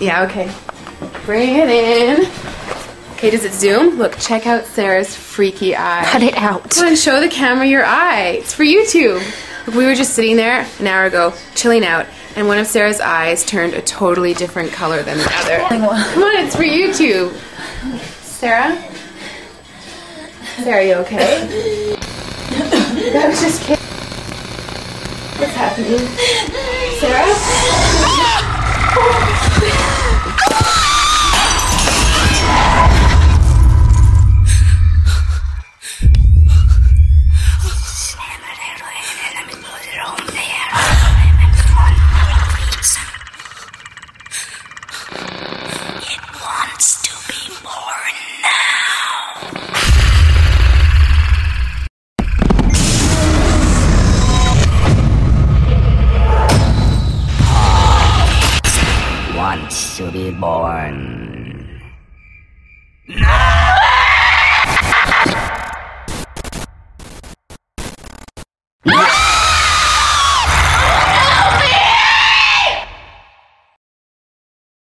Yeah, okay. Bring it in. Okay, does it zoom? Look, check out Sarah's freaky eye. Cut it out. Come on, show the camera your eye. It's for YouTube. Look, we were just sitting there an hour ago, chilling out, and one of Sarah's eyes turned a totally different color than the other. Come on, it's for YouTube. Sarah? Sarah, are you okay? That was just kidding. What's happening? Sarah? It wants to be born now. Wants to be born. No!